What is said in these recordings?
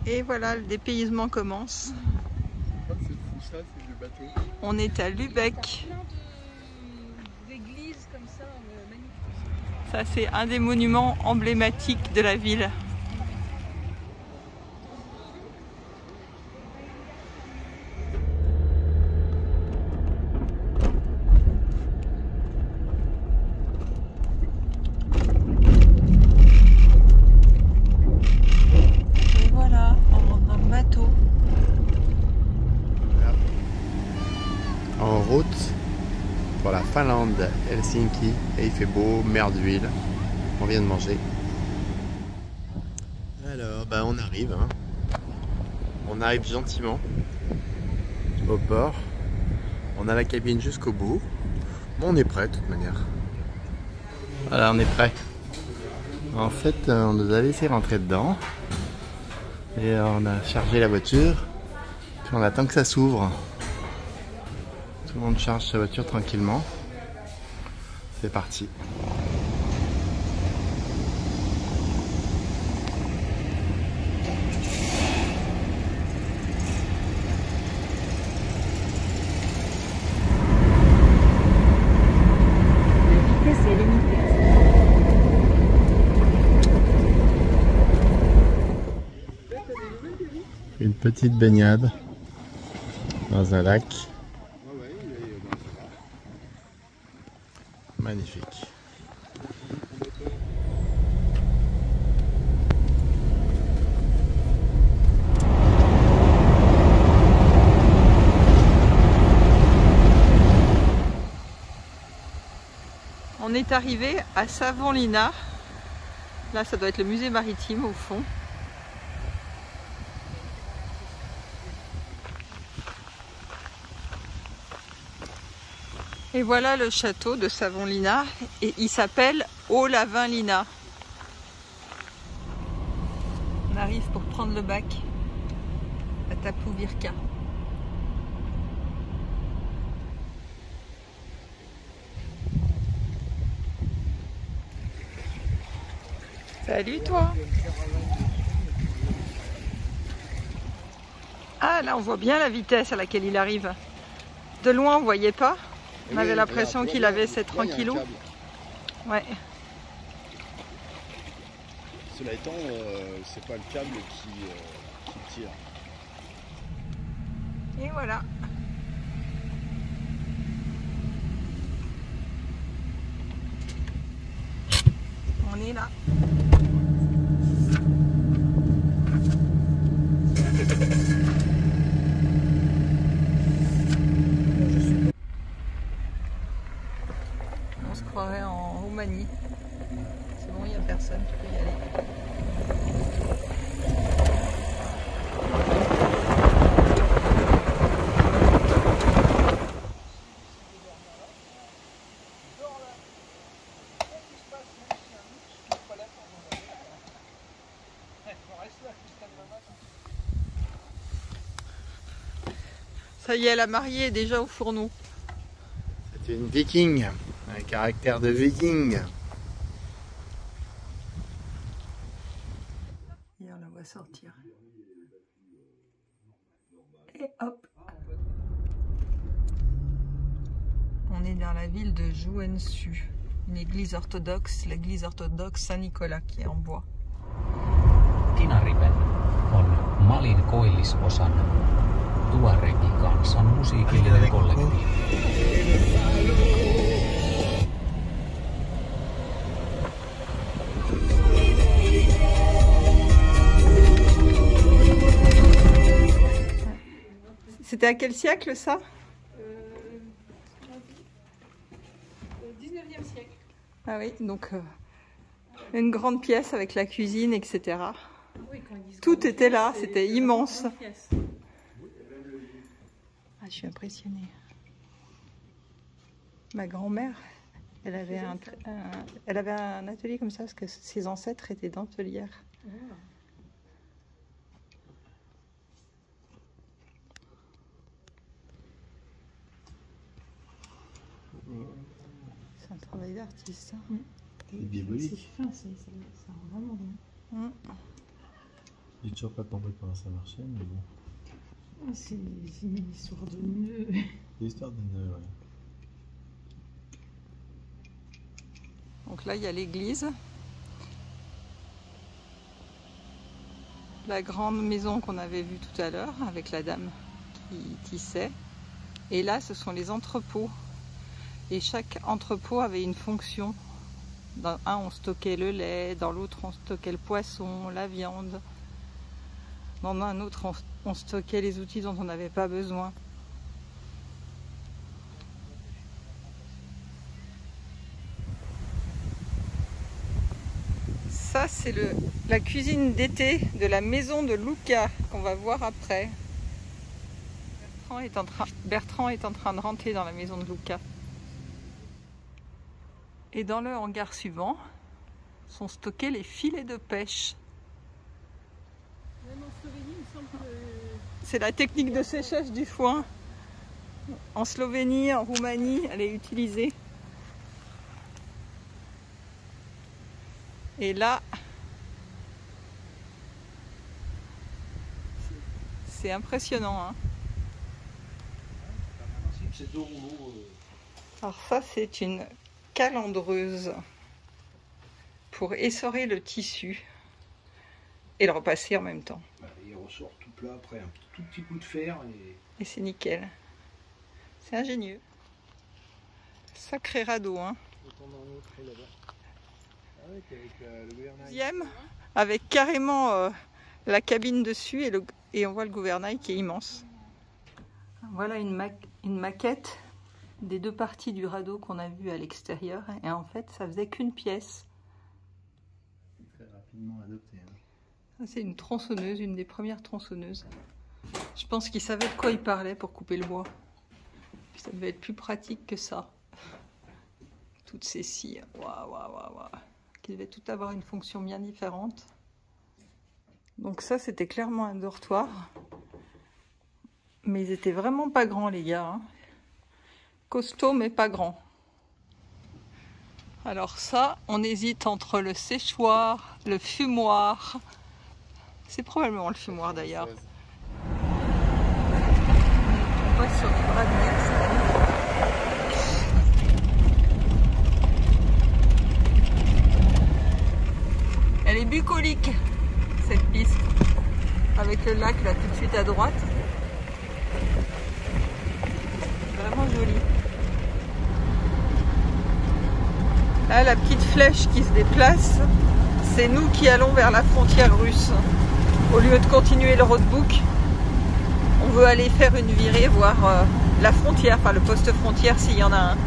Et voilà, le dépaysement commence. C'est fou ça, c'est le bateau. On est à Lübeck. D'églises comme ça, magnifiques. Ça, c'est un des monuments emblématiques de la ville. Et voilà, on rentre dans le bateau. En route pour la Finlande, Helsinki, et il fait beau, mer d'huile. On vient de manger. Alors, on arrive. Hein. On arrive gentiment au port. On a la cabine jusqu'au bout. Bon, on est prêt de toute manière. Voilà, on est prêt. En fait, on nous a laissé rentrer dedans. Et on a chargé la voiture. Puis on attend que ça s'ouvre. Tout le monde charge sa voiture tranquillement. C'est parti. Une petite baignade dans un lac. Magnifique. On est arrivé à Savonlinna. Là, ça doit être le musée maritime au fond. Et voilà le château de Savonlinna et il s'appelle Olavinlinna. On arrive pour prendre le bac à Tapuvirka. Salut toi! Ah là on voit bien la vitesse à laquelle il arrive. De loin on voyait pas. On avait l'impression qu'il avait cette tranquillou. Ouais. Cela étant, c'est pas le câble qui tire. Et voilà. On est là. On se croirait en Roumanie. C'est bon, il n'y a personne, tu peux y aller. Ça y est, la mariée est déjà au fourneau. C'est une viking, un caractère de viking. Et on la voit sortir. Et hop. On est dans la ville de Joensuu, une église orthodoxe, l'église orthodoxe Saint-Nicolas qui est en bois. Tinariven on Malin koillisosan tuaregi kansan musiikillinen kollektiivi. C'était à quel siècle ça? 19e siècle. Ah oui, donc une grande pièce avec la cuisine, etc. Oui, quand ils disent Tout grande était pièce, là, c'est c'était une immense. grande pièce. Ah, je suis impressionnée. Ma grand-mère, elle avait un atelier comme ça parce que ses ancêtres étaient dentelières. C'est un travail d'artiste. Hein. C'est diabolique. C'est fin, ça rend vraiment bien. J'ai toujours pas compris comment ça marchait, mais bon. C'est une histoire de nœud. L'histoire de nœud, ouais. Donc là, il y a l'église. La grande maison qu'on avait vue tout à l'heure avec la dame qui tissait. Et là, ce sont les entrepôts. Et chaque entrepôt avait une fonction. Dans un, on stockait le lait. Dans l'autre, on stockait le poisson, la viande. Dans un autre, on stockait les outils dont on n'avait pas besoin. Ça, c'est la cuisine d'été de la maison de Luca qu'on va voir après. Bertrand est en train de rentrer dans la maison de Luca. Et dans le hangar suivant sont stockés les filets de pêche. Même en Slovénie, il me semble que... C'est la technique de séchage du foin. En Slovénie, en Roumanie, elle est utilisée. Et là, c'est impressionnant, hein. Alors ça, c'est une calandreuse pour essorer le tissu et le repasser en même temps. Il ressort tout plat après un tout petit coup de fer et c'est nickel. C'est ingénieux. Sacré radeau, hein. Deuxième, avec carrément la cabine dessus et on voit le gouvernail qui est immense. Voilà une maquette des deux parties du radeau qu'on a vu à l'extérieur et en fait ça faisait qu'une pièce. Très rapidement adopté. Hein. C'est une tronçonneuse, une des premières tronçonneuses. Je pense qu'il savait de quoi il parlait pour couper le bois. Puis ça devait être plus pratique que ça. Toutes ces scies, waouh. Qui devaient toutes avoir une fonction bien différente. Donc ça, c'était clairement un dortoir. Mais ils étaient vraiment pas grands, les gars. Hein. Costauds, mais pas grands. Alors ça, on hésite entre le séchoir, le fumoir. C'est probablement le fumoir, d'ailleurs. On voit sur les bras de mer, elle est bucolique, cette piste, avec le lac là tout de suite à droite. Vraiment joli. Là, la petite flèche qui se déplace, c'est nous qui allons vers la frontière russe. Au lieu de continuer le roadbook, on veut aller faire une virée, voir la frontière, enfin le poste frontière s'il y en a un.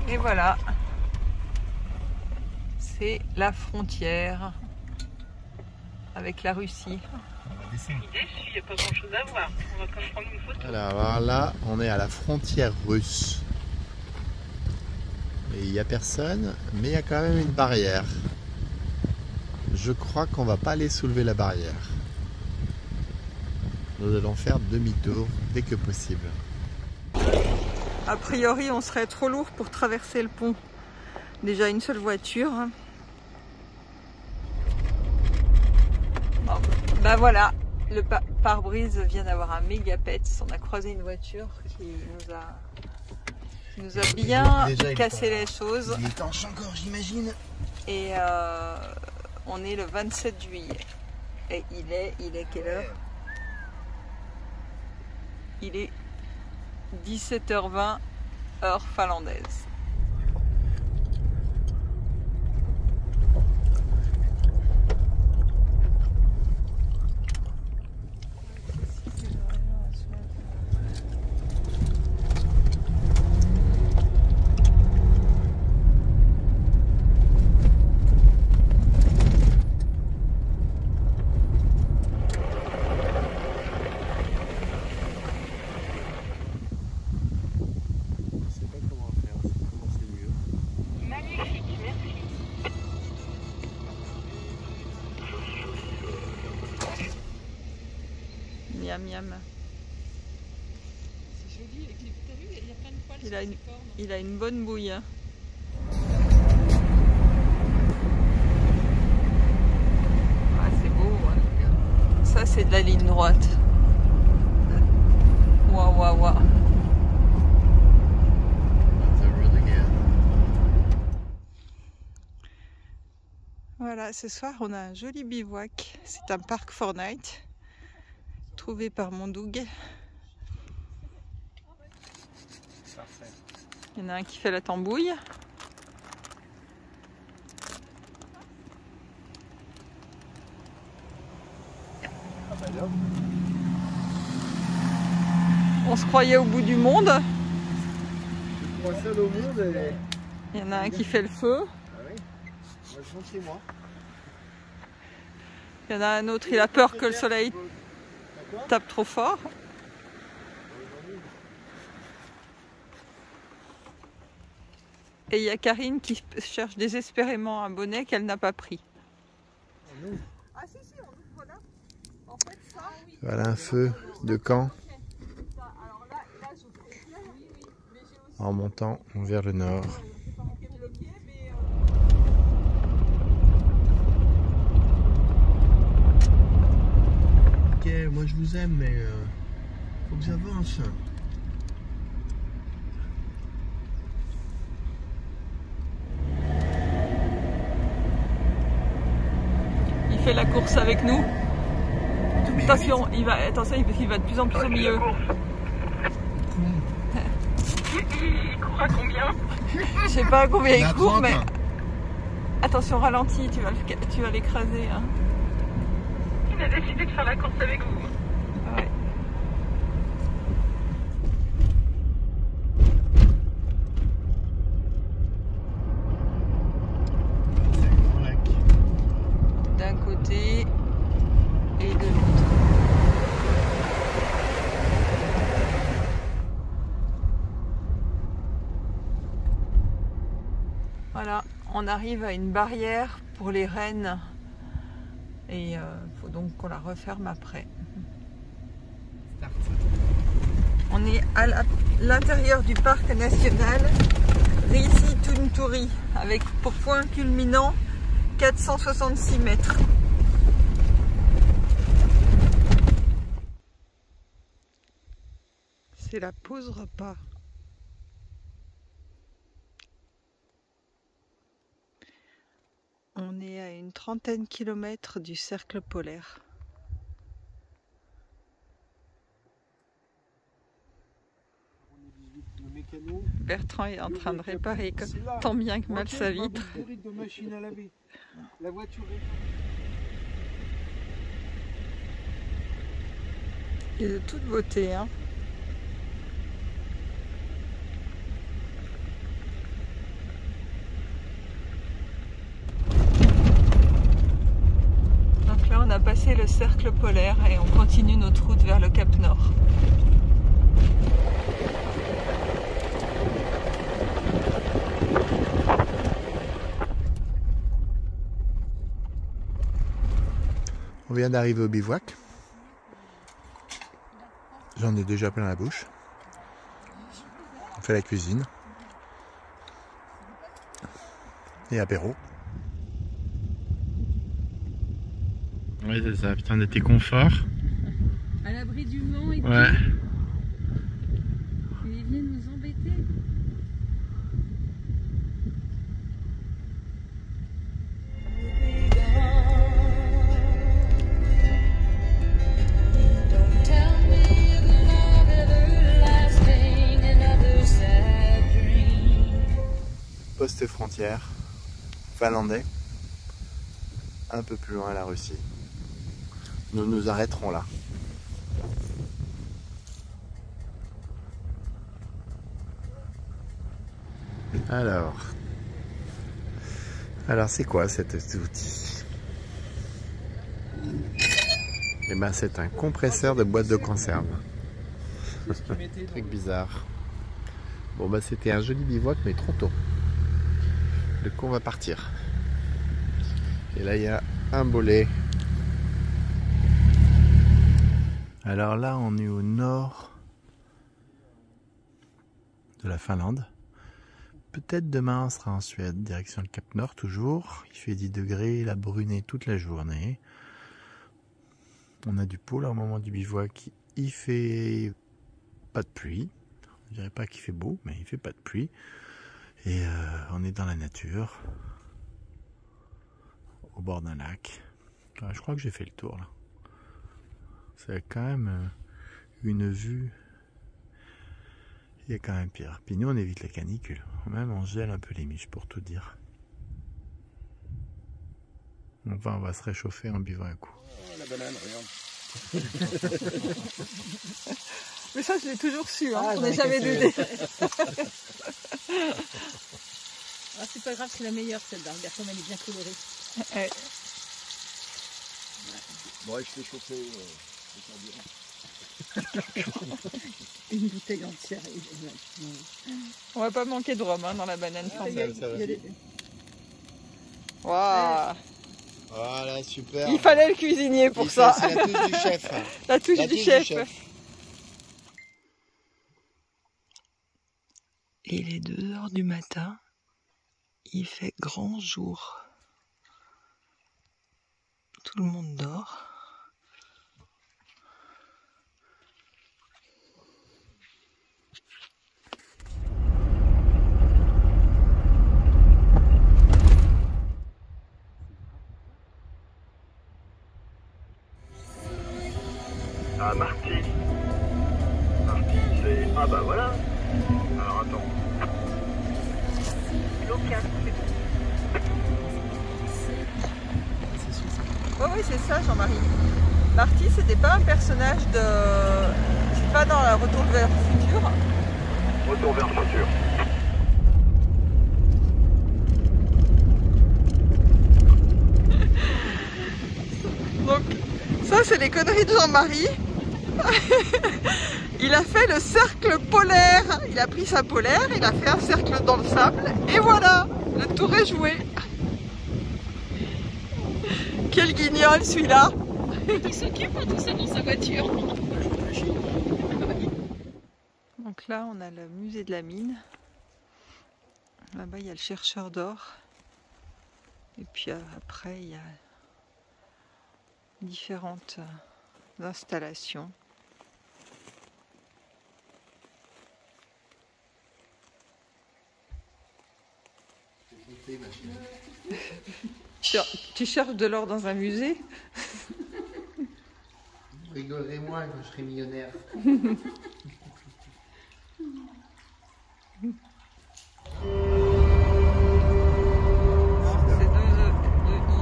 Et voilà. C'est la frontière avec la Russie. Il n'y a pas grand chose à voir. On va quand même prendre une photo. Alors là, on est à la frontière russe. Et il n'y a personne, mais il y a quand même une barrière. Je crois qu'on va pas aller soulever la barrière. Nous allons faire demi-tour dès que possible. A priori, on serait trop lourd pour traverser le pont. Déjà une seule voiture. Bon, ben voilà, le pare-brise vient d'avoir un méga pet. On a croisé une voiture qui nous a bien cassé les choses. Il est étanche encore, j'imagine. Et on est le 27 juillet. Et il est quelle heure? Il est 17h20, heure finlandaise. Miam miam. C'est joli avec les... T'as vu, il y a plein de poils sur ses cornes. Il a une bonne bouille. Hein. la ligne droite. Waouh, waouh, waouh. Voilà, ce soir on a un joli bivouac. C'est un parc Fortnite trouvé par mon Doug. Il y en a un qui fait la tambouille. On se croyait au bout du monde. Il y en a un qui fait le feu. Il y en a un autre, il a peur que le soleil tape trop fort. Et il y a Karine qui cherche désespérément un bonnet qu'elle n'a pas pris. Voilà un feu de camp en montant vers le nord. Ok, moi je vous aime, mais faut que j'avance. Il fait la course avec nous. Attention, il va de plus en plus au milieu. Il court à combien? Je sais pas à combien il court, 30, mais attention, ralentis, tu vas l'écraser. Hein. Il a décidé de faire la course avec vous. Ouais. D'un côté et de l'autre. Voilà, on arrive à une barrière pour les rennes et faut donc qu'on la referme après. On est à l'intérieur du parc national Risi-Tunturi avec pour point culminant 466 mètres. C'est la pause repas. On est à une 30aine de kilomètres du cercle polaire. Bertrand est en train de réparer tant bien que mal sa vitre. Et de toute beauté, hein. Donc là on a passé le cercle polaire et on continue notre route vers le Cap Nord. On vient d'arriver au bivouac. J'en ai déjà plein la bouche. On fait la cuisine. Et apéro. Ouais, c'est ça, putain, on était confort. À l'abri du vent et tout. Ouais. Et ils viennent nous embêter. Poste frontière finlandais, un peu plus loin la Russie. Nous nous arrêterons là. Alors c'est quoi cet outil? Eh ben c'est un compresseur de boîte de conserve. Truc bizarre. Bon bah c'était un joli bivouac mais trop tôt. Du coup on va partir. Et là il y a un bolet. Alors là on est au nord de la Finlande. Peut-être demain on sera en Suède, direction le Cap Nord toujours. Il fait 10 degrés, il a bruné toute la journée. On a du pôle au moment du bivouac. Il fait pas de pluie. Je dirais pas qu'il fait beau, mais il fait pas de pluie. Et on est dans la nature, au bord d'un lac. Je crois que j'ai fait le tour là. C'est quand même une vue. Il y a quand même pire. Puis nous on évite la canicule. Même on gèle un peu les miches pour tout dire. Enfin on va se réchauffer en buvant un coup. Oh, la banane, regarde. Mais ça je l'ai toujours su, hein. On n'a jamais douté. Ah, c'est pas grave, c'est la meilleure celle-là. Regarde comme elle est bien colorée. Ouais. Bon, je fais chauffer le carburant. Une bouteille entière. On va pas manquer de rhum hein, dans la banane flambée. Il Waouh. Voilà, super. Il fallait le cuisinier pour ça. C'est la touche du chef. La touche du chef. Il est 2 h du matin. Il fait grand jour. Tout le monde dort. Ah, Marty. Marty, c'est... Ah bah voilà. Alors attends. Local. Oh oui, c'est ça, Jean-Marie. Marty, c'était pas un personnage de... C'est pas dans la Retour vers le futur. Retour vers le futur. Donc, ça, c'est les conneries de Jean-Marie. Il a fait le cercle polaire. Il a pris sa polaire, il a fait un cercle dans le sable. Et voilà, le tour est joué. Quel guignol celui-là. Il s'occupe de tout ça dans sa voiture. Donc là, on a le musée de la mine. Là-bas, il y a le chercheur d'or. Et puis après, il y a différentes installations. Tu cherches de l'or dans un musée? Vous rigolerez moins quand je serai millionnaire. C'est deux i.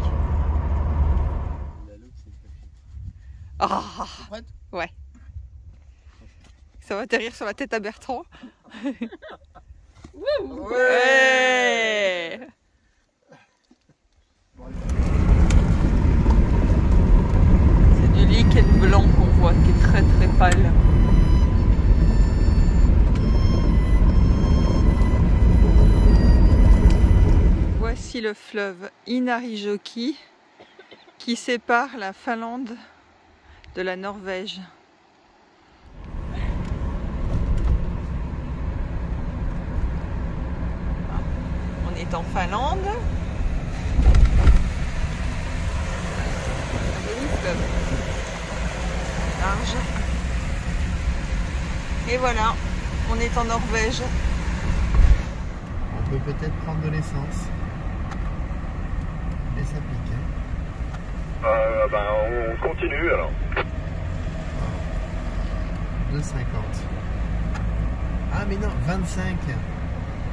Ah, ouais. Ça va atterrir sur la tête à Bertrand. Ouais. C'est du lichen blanc qu'on voit, qui est très très pâle. Voici le fleuve Inarijoki qui sépare la Finlande de la Norvège. On est en Finlande. Un joli fleuve. Large. Et voilà, on est en Norvège. On peut peut-être prendre de l'essence. Mais ça pique. On continue alors. 2,50. Ah mais non, 25.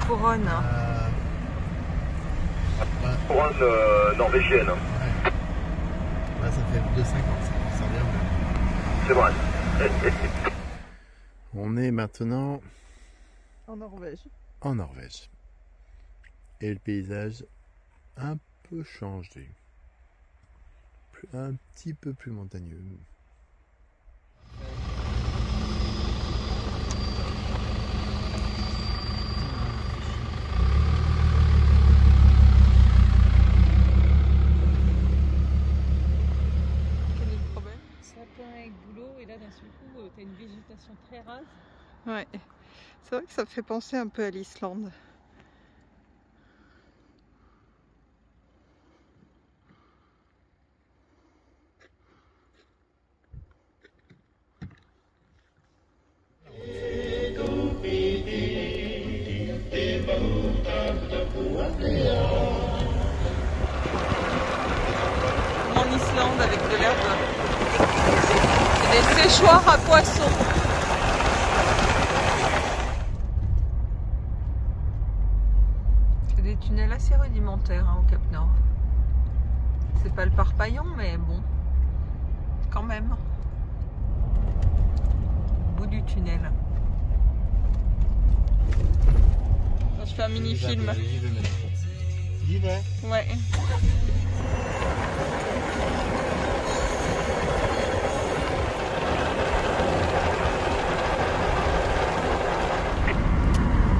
Couronne. Couronne norvégienne. Ouais. Ouais, ça fait 2,50, ça revient bien. C'est vrai. On est maintenant En Norvège. en Norvège. Et le paysage un peu changé. Un petit peu plus montagneux. Quel est le problème? Sapin avec boulot, et là d'un seul coup, t'as une végétation très rase. Ouais. C'est vrai que ça me fait penser un peu à l'Islande. en Islande avec de l'herbe. C'est des séchoirs à poissons. C'est des tunnels assez rudimentaires hein, au Cap Nord. C'est pas le Parpaillon, mais bon, quand même. Au bout du tunnel. Je fais un mini-film. J'y vais. Ouais.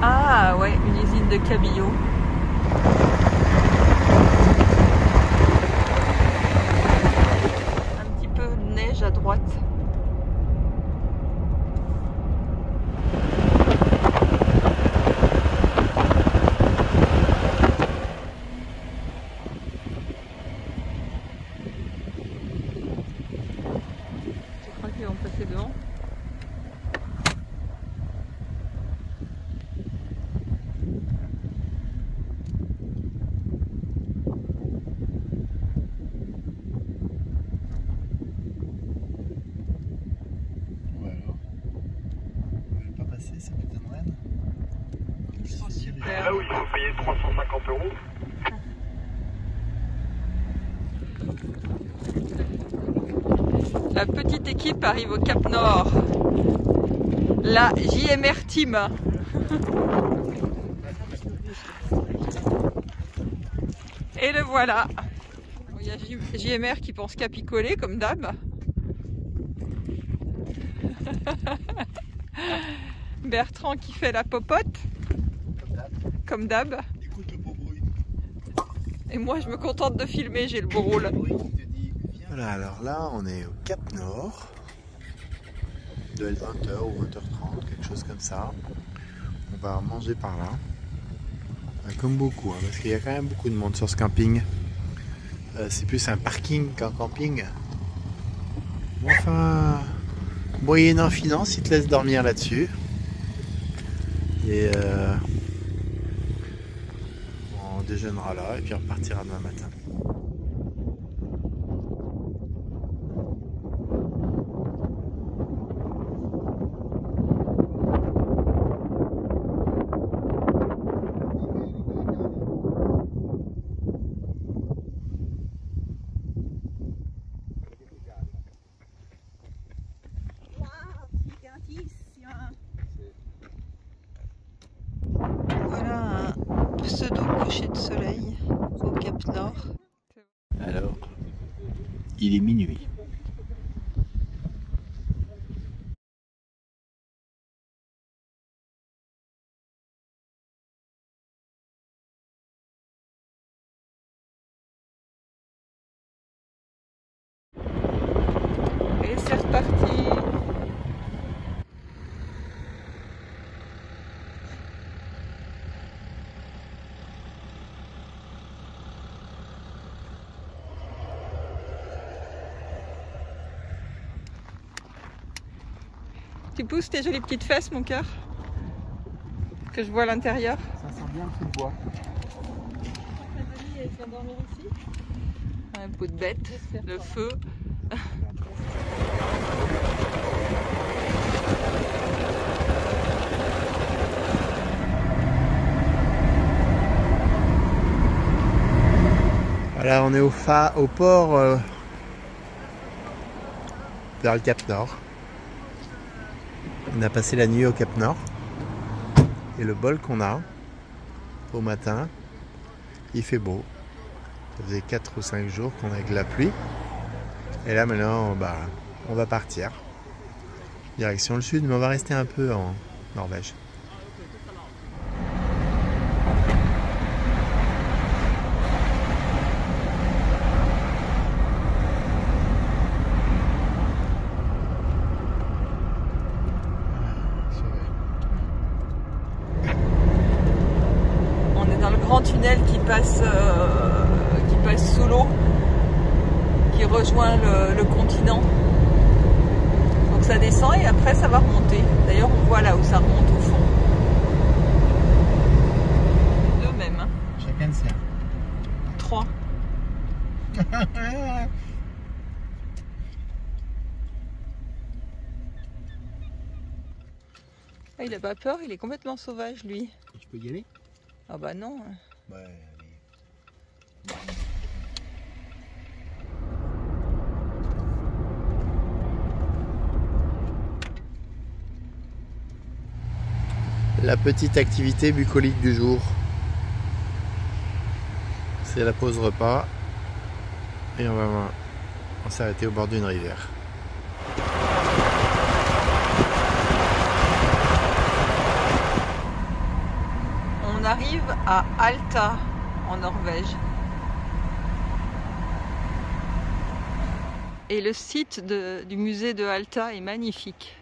Ah ouais, une usine de cabillaud. Un petit peu de neige à droite. Je crois qu'ils vont passer devant. Ouais alors. On ne pas passer ces putains de rennes. Ils sont C'est super. là où il faut payer 350 €. La petite équipe arrive au Cap Nord. La JMR Team. Et le voilà. Il y a JMR qui pense qu'à picoler comme d'hab. Bertrand qui fait la popote. Comme d'hab. Écoute le beau bruit. Et moi je me contente de filmer, j'ai le beau rôle. Voilà, alors là on est au Cap Nord. Il doit être 20h ou 20h30, quelque chose comme ça. On va manger par là. Comme beaucoup, hein, parce qu'il y a quand même beaucoup de monde sur ce camping. C'est plus un parking qu'un camping. Bon, enfin, moyennant finance, ils te laissent dormir là-dessus. Et on déjeunera là et puis on repartira demain matin. Voilà un pseudo coucher de soleil au Cap Nord. Alors, il est minuit. Et c'est reparti. Tu pousses tes jolies petites fesses, mon cœur? Que je vois à l'intérieur. Ça sent bien le feu de bois. Un pot de bête, le feu. Voilà, on est au port vers le Cap Nord. On a passé la nuit au Cap Nord. Et le bol qu'on a au matin, il fait beau. Ça faisait 4 ou 5 jours qu'on a de la pluie. Et là maintenant, on va partir. Direction le sud, mais on va rester un peu en Norvège. On est dans le grand tunnel qui passe sous l'eau, qui rejoint le continent. Donc ça descend et après ça va remonter. D'ailleurs on voit là où ça remonte au fond. Deux même. Hein. Chacun le sien. 3. Ah, il a pas peur, il est complètement sauvage lui. Tu peux y aller? Ah bah non. Ouais, allez. La petite activité bucolique du jour, c'est la pause repas et on va s'arrêter au bord d'une rivière. On arrive à Alta en Norvège. Et le site du musée de Alta est magnifique.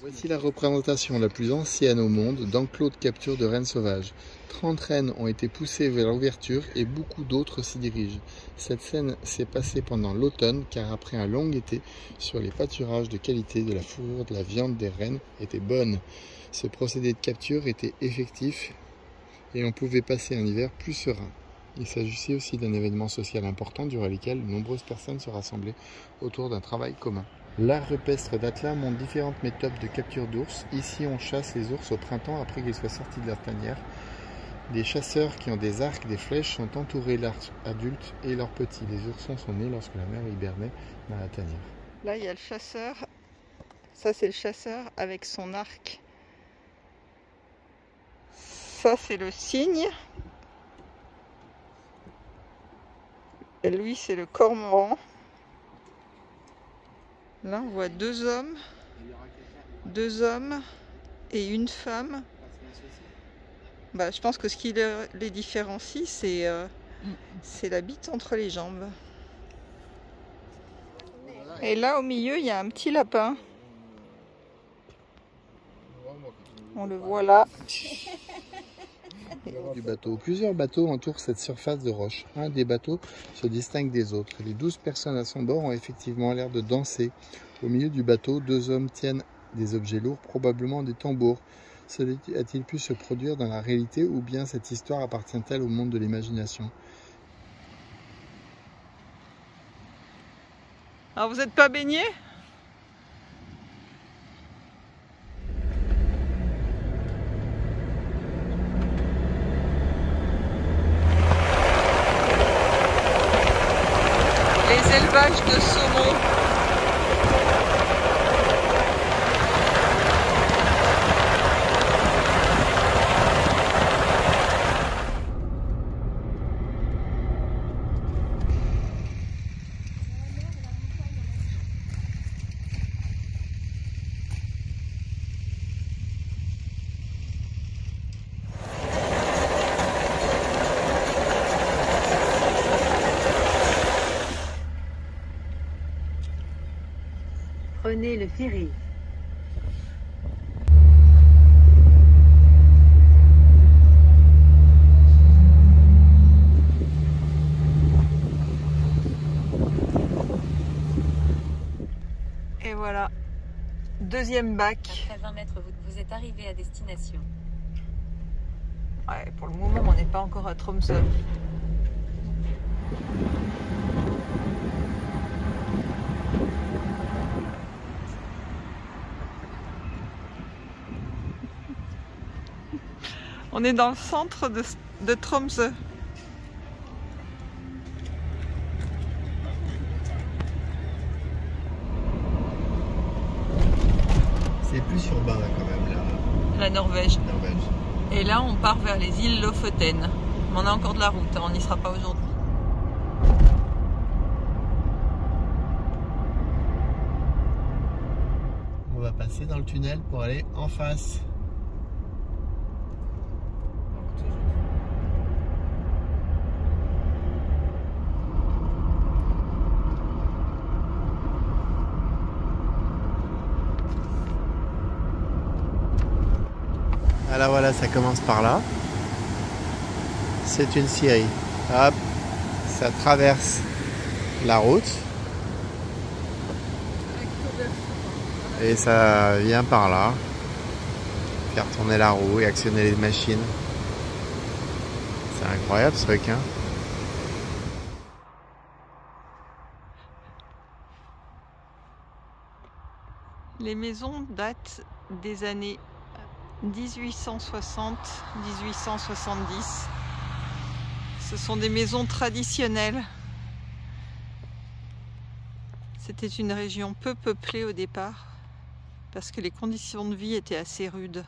Voici la représentation la plus ancienne au monde d'enclos de capture de rennes sauvages. 30 rennes ont été poussées vers l'ouverture et beaucoup d'autres s'y dirigent. Cette scène s'est passée pendant l'automne car après un long été, sur les pâturages de qualité de la fourrure de la viande des rennes était bonne. Ce procédé de capture était effectif et on pouvait passer un hiver plus serein. Il s'agissait aussi d'un événement social important durant lequel de nombreuses personnes se rassemblaient autour d'un travail commun. L'art rupestre d'Atla montre différentes méthodes de capture d'ours. Ici, on chasse les ours au printemps après qu'ils soient sortis de leur tanière. Des chasseurs qui ont des arcs, des flèches sont entourés de leurs adultes et leurs petits. Les oursons sont nés lorsque la mère hibernait dans la tanière. Là, il y a le chasseur. Ça, c'est le chasseur avec son arc. Ça, c'est le cygne. Et lui, c'est le cormoran. Là, on voit deux hommes et une femme. Bah, je pense que ce qui les différencie, c'est la bite entre les jambes. Et là, au milieu, il y a un petit lapin. On le voit là. Du bateau. Plusieurs bateaux entourent cette surface de roche. Un des bateaux se distingue des autres. Les 12 personnes à son bord ont effectivement l'air de danser. Au milieu du bateau, deux hommes tiennent des objets lourds, probablement des tambours. Cela a-t-il pu se produire dans la réalité ou bien cette histoire appartient-elle au monde de l'imagination? Alors, vous n'êtes pas baigné ? Les élevages de saumon. Prenez le ferry. Et voilà, deuxième bac. Après 20 mètres, vous êtes arrivé à destination. Ouais, pour le moment, on n'est pas encore à Tromsø. On est dans le centre de Tromsø. C'est plus urbain là quand même là. La Norvège. Et là, on part vers les îles Lofoten. On a encore de la route, hein, on n'y sera pas aujourd'hui. On va passer dans le tunnel pour aller en face. Alors voilà, ça commence par là. C'est une scierie. Hop, ça traverse la route. Et ça vient par là. Faire tourner la roue et actionner les machines. C'est incroyable ce truc, hein. Les maisons datent des années 1860-1870. Ce sont des maisons traditionnelles. C'était une région peu peuplée au départ parce que les conditions de vie étaient assez rudes.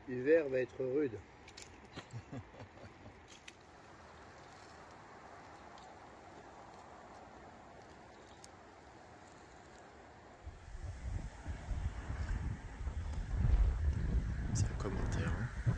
L'hiver va être rude. C'est un commentaire. Hein.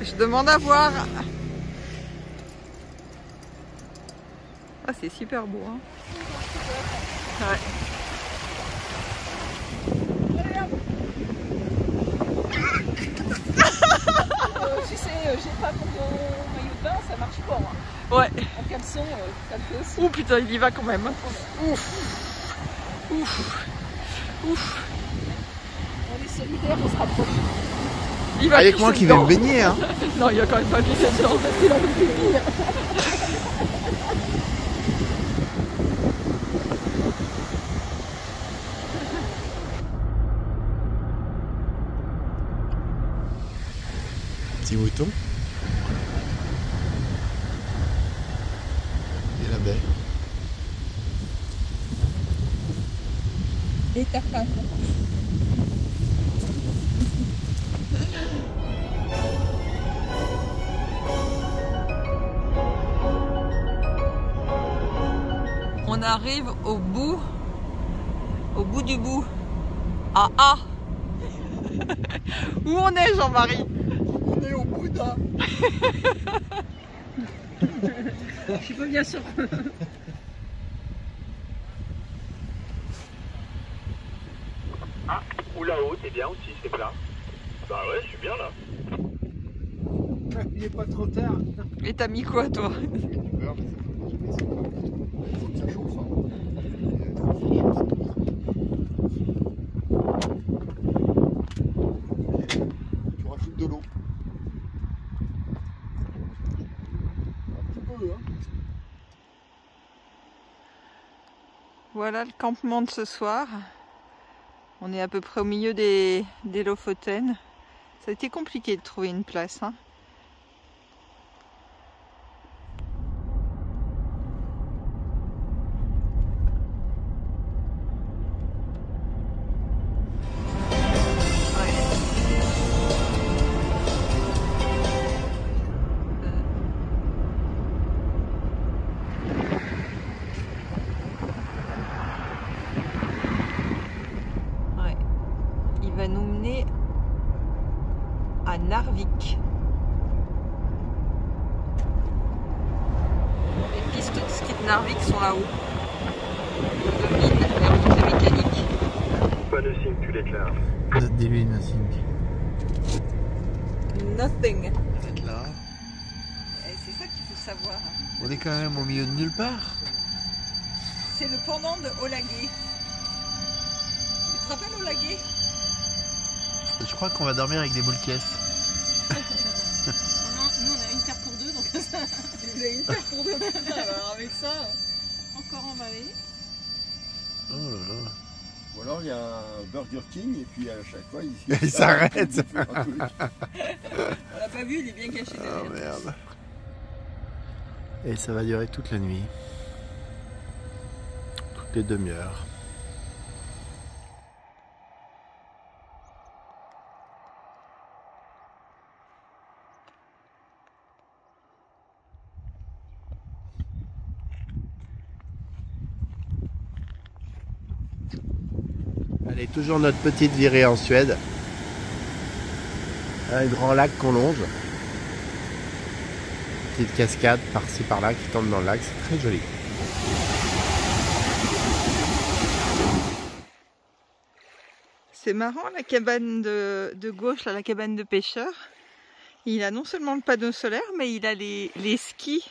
Je demande à voir. Ah, c'est super beau. Hein. Ouais. Tu sais, j'ai pas mon maillot de bain, ça marche pas. Hein. Ouais. En caleçon, ça le fait aussi. Oh putain, il y va quand même. Ouf. Ouf. Ouf. On est solidaires, on se rapproche. Avec moi qui vais me baigner. Hein. Non, il y a quand même pas pisser dedans parce qu'il a envie de pipi. Petit mouton. Et la baie. Et ta femme. On arrive au bout du bout. Ah ah. Où on est, Jean-Marie? On est au Bouddha. Je suis pas bien sûre. Ah, ou là-haut, t'es bien aussi, c'est plat. Bah ouais, je suis bien là. Il n'est pas trop tard. Et t'as mis quoi, toi? Il y a du beurre, mais ça faut que ça chauffe. Hein. Tu rajoutes de l'eau. Un petit peu, hein. Voilà le campement de ce soir. On est à peu près au milieu des Lofoten. Ça a été compliqué de trouver une place. Hein. Il va nous mener à Narvik. Les pistes de ski de Narvik sont là-haut. On domine les remontées mécaniques. Pas de signe, tu l'éclaires. Dis-lui nothing. Nothing. Arrête là. C'est ça qu'il faut savoir. On est quand même au milieu de nulle part. C'est le pendant de Olagé. Tu te rappelles Olagé? Je crois qu'on va dormir avec des boules caisses. Nous on a une terre pour deux, donc ça. Vous avez une terre pour deux. Alors avec ça, encore emballé. Oh là là. Ou alors il y a un Burger King et puis à chaque fois Il s'arrête. On l'a pas vu, il est bien caché derrière. Oh merde. Et ça va durer toute la nuit. Toutes les demi-heures. Allez, toujours notre petite virée en Suède. Un grand lac qu'on longe. Petite cascade par-ci par-là qui tombe dans le lac, c'est très joli. C'est marrant, la cabane de gauche, là, la cabane de pêcheurs. Il a non seulement le panneau solaire, mais il a les skis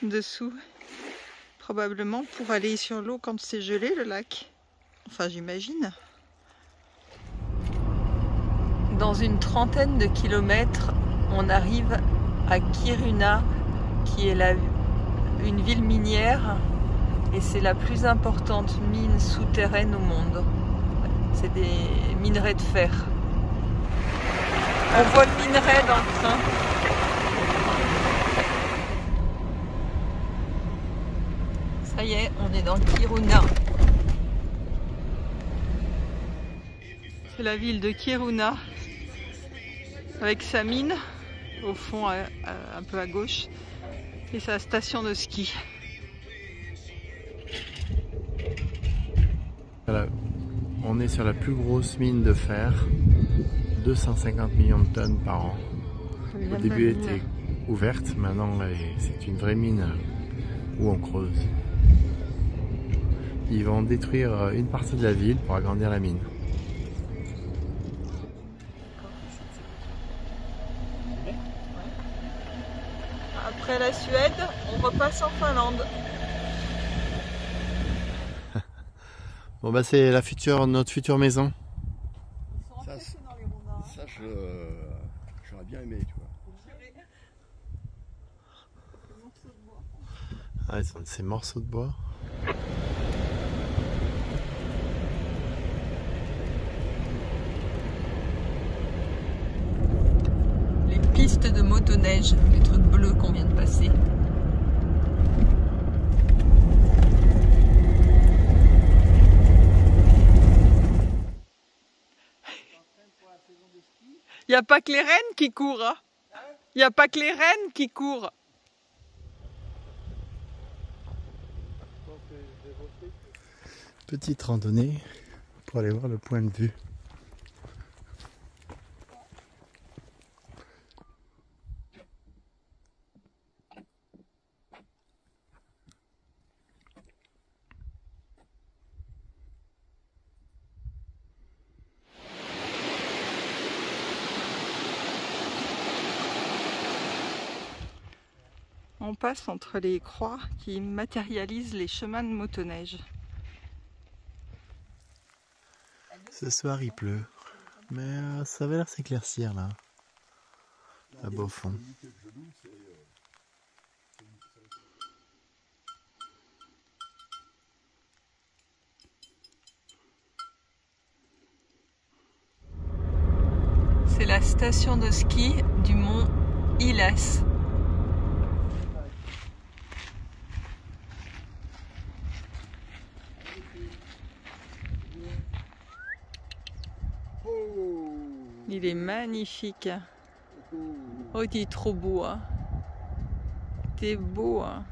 dessous. Probablement pour aller sur l'eau quand c'est gelé, le lac. Enfin, j'imagine. Dans une trentaine de kilomètres, on arrive à Kiruna, qui est une ville minière, et c'est la plus importante mine souterraine au monde. C'est des minerais de fer. On voit le minerai dans le train. Ça y est, on est dans Kiruna. C'est la ville de Kiruna, avec sa mine au fond, un peu à gauche, et sa station de ski. Voilà. On est sur la plus grosse mine de fer, 250 millions de tonnes par an. Au début, elle était ouverte, maintenant c'est une vraie mine où on creuse. Ils vont détruire une partie de la ville pour agrandir la mine. Après la Suède, on repasse en Finlande. Bon bah c'est notre future maison. Ça j'aurais bien aimé, tu vois. Ah, ces morceaux de bois. Les pistes de motoneige, les trucs bleus qu'on vient de passer. Il n'y a pas que les rennes qui courent. Hein. Il n'y a pas que les rennes qui courent. Petite randonnée pour aller voir le point de vue. On passe entre les croix qui matérialisent les chemins de motoneige. Ce soir il pleut, mais ça va l'air s'éclaircir là, à beau fond. C'est la station de ski du mont Illes. Il est magnifique. Oh, il est trop beau. Hein. T'es beau. Hein.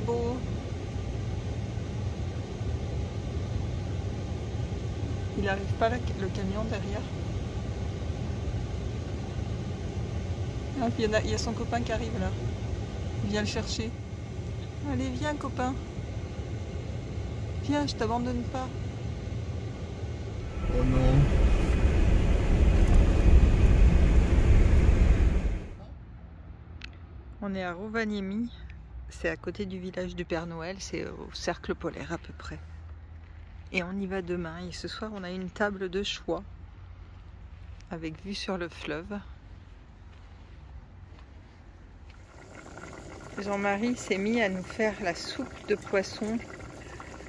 beau. Il n'arrive pas le camion derrière. Ah, puis il y a son copain qui arrive là. Il vient le chercher. Allez, viens copain. Viens, je t'abandonne pas. Oh non. On est à Rovaniemi. C'est à côté du village du Père Noël. C'est au cercle polaire à peu près. Et on y va demain. Et ce soir, on a une table de choix avec vue sur le fleuve. Jean-Marie s'est mis à nous faire la soupe de poisson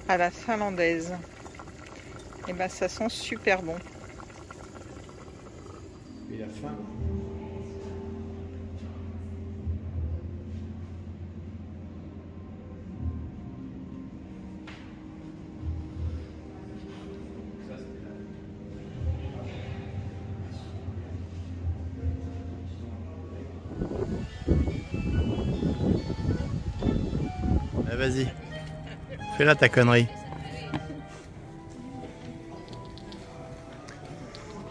à la finlandaise. Et ben ça sent super bon. Et la fin. Vas-y, fais là ta connerie.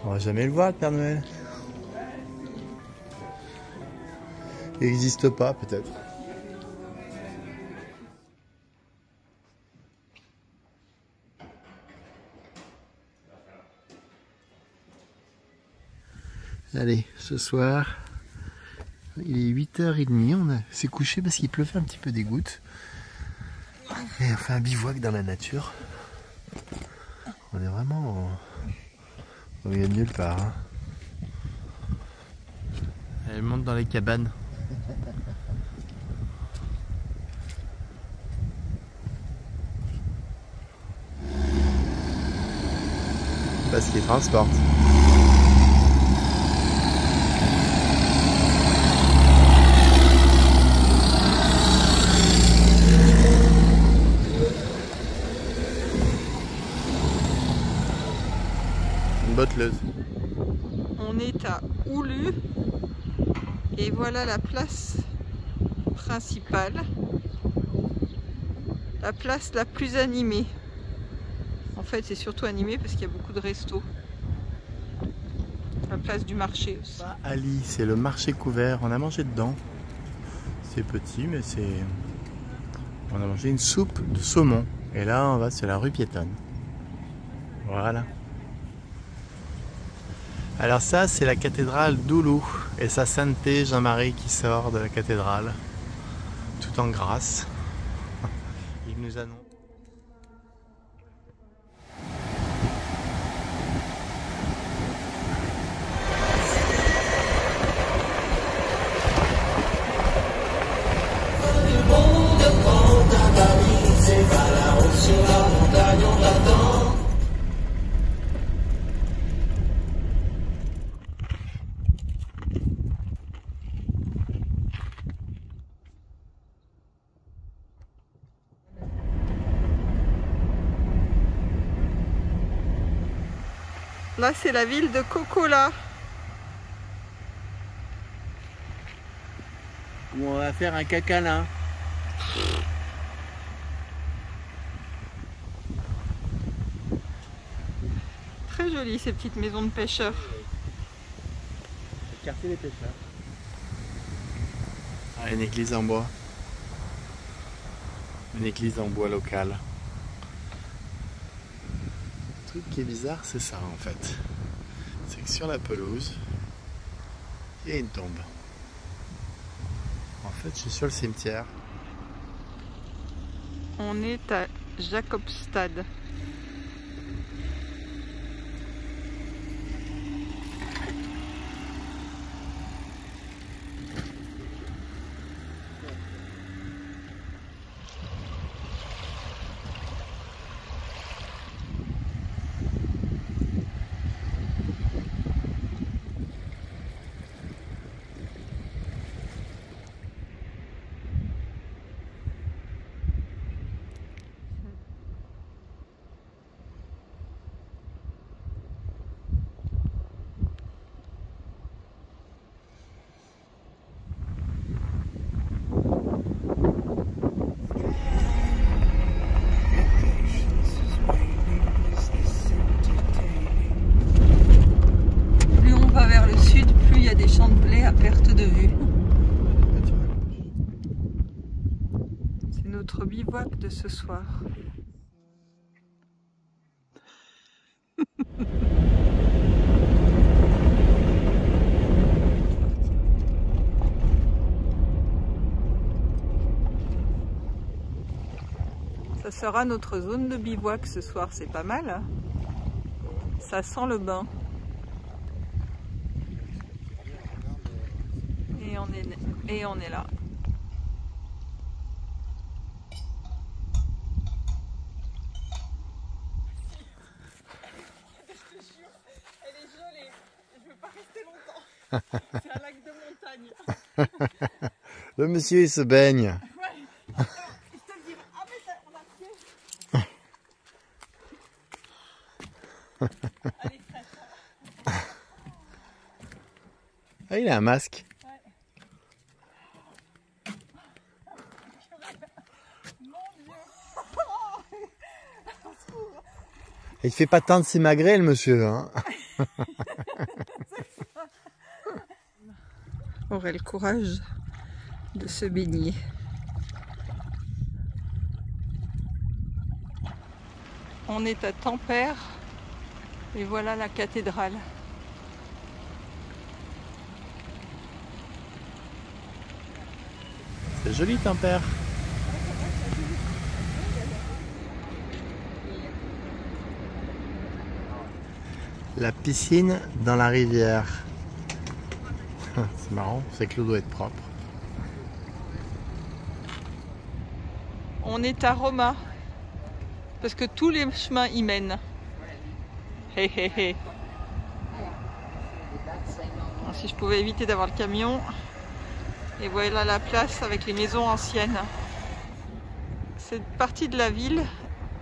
On va jamais le voir le Père Noël. Il n'existe pas peut-être. Allez, ce soir, il est 8h30, on s'est couché parce qu'il pleuvait un petit peu des gouttes. Et on fait un bivouac dans la nature. On est vraiment au milieu de nulle part. Hein. Elle monte dans les cabanes. Parce qu'ils transportent. Botteleuse. On est à Oulu et voilà la place principale, la place la plus animée. En fait, c'est surtout animé parce qu'il y a beaucoup de restos. La place du marché aussi. Ali, c'est le marché couvert. On a mangé dedans. C'est petit, mais c'est. On a mangé une soupe de saumon. Et là, on va sur la rue piétonne. Voilà. Alors ça, c'est la cathédrale d'Oulu et sa sainteté Jean-Marie qui sort de la cathédrale, tout en grâce. Il nous annonce. Là, c'est la ville de Kokkola. Où on va faire un cacalin. Très jolies ces petites maisons de pêcheurs. Le quartier des pêcheurs. Ah, une église en bois. Une église en bois locale. Le truc qui est bizarre, c'est ça en fait. C'est que sur la pelouse, il y a une tombe. En fait, je suis sur le cimetière. On est à Jakobstad. bivouac de ce soir. Ça sera notre zone de bivouac ce soir, c'est pas mal, hein? Ça sent le bain. Et on est là. Elle est gelée, je veux pas rester longtemps. C'est un lac de montagne. Le monsieur il se baigne. Ouais. Alors, je te le dis, ah mais ça, on a pied. Elle est fraîche. Ah, il a un masque. Il fait pas tant de simagrée le monsieur, hein. Aurait le courage de se baigner. On est à Tampere et voilà la cathédrale. C'est joli Tampere. La piscine dans la rivière. C'est marrant, c'est que l'eau doit être propre. On est à Roma parce que tous les chemins y mènent. Hé hé hé. Si je pouvais éviter d'avoir le camion. Et voilà la place avec les maisons anciennes. Cette partie de la ville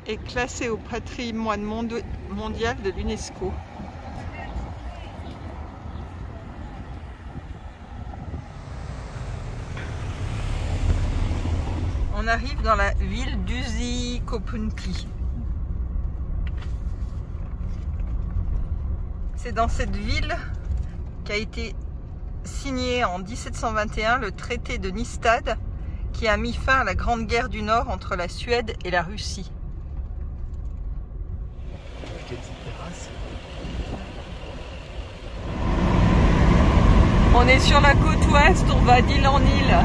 est classée au patrimoine mondial de l'UNESCO. On arrive dans la ville d'Uusikaupunki. C'est dans cette ville qu'a été signé en 1721 le traité de Nystad qui a mis fin à la Grande Guerre du Nord entre la Suède et la Russie. On est sur la côte ouest, on va d'île en île.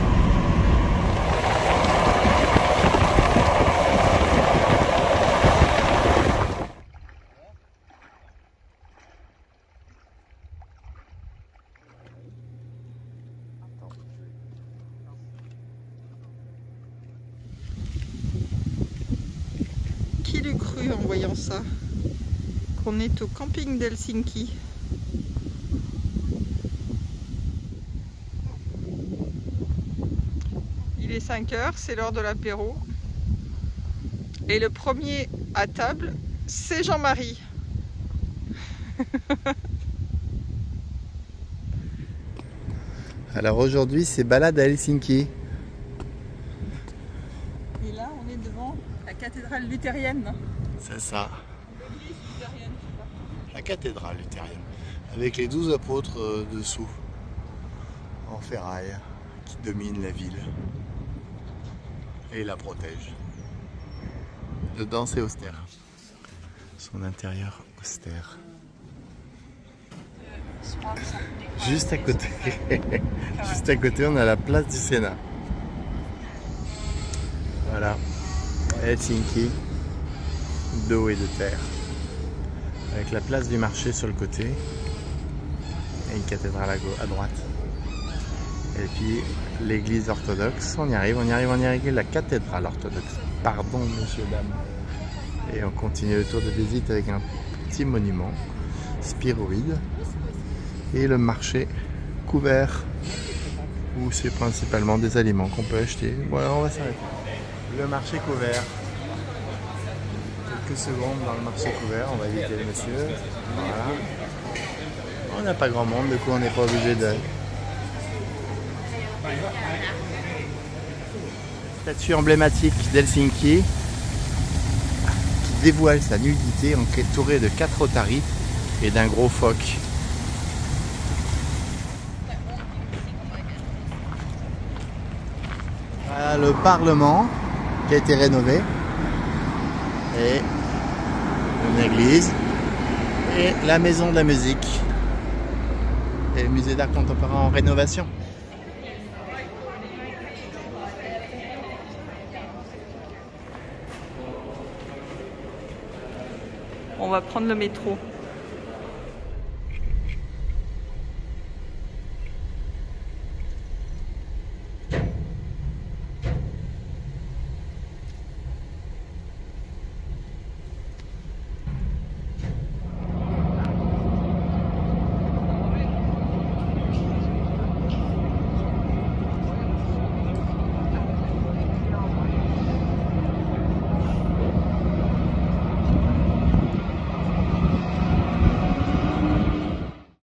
Qui l'eût cru en voyant ça, qu'on est au camping d'Helsinki. Il est 5 h, c'est l'heure de l'apéro. Et le premier à table, c'est Jean-Marie. Alors aujourd'hui, c'est balade à Helsinki. Et là, on est devant la cathédrale luthérienne. C'est ça. L'église luthérienne, je sais pas. La cathédrale luthérienne. Avec les 12 apôtres dessous. En ferraille. Qui domine la ville. Et la protège. Dedans, c'est austère. Son intérieur austère. Juste à côté. Juste à côté, on a la place du Sénat. Voilà. Helsinki. D'eau et de terre. Avec la place du marché sur le côté. Et une cathédrale à droite. Et puis l'église orthodoxe. On y arrive, on y arrive, on y arrive. La cathédrale orthodoxe. Pardon, monsieur, dame. Et on continue le tour de visite avec un petit monument spiroïde. Et le marché couvert. Où c'est principalement des aliments qu'on peut acheter. Voilà, on va s'arrêter. Le marché couvert. Quelques secondes dans le marché couvert, on va éviter le monsieur. Voilà. On n'a pas grand monde, du coup on n'est pas obligé de... Statue emblématique d'Helsinki qui dévoile sa nudité entourée de 4 otaries et d'un gros phoque. Voilà le Parlement. qui a été rénové. Et une église. Et la maison de la musique. Et le musée d'art contemporain en rénovation. On va prendre le métro.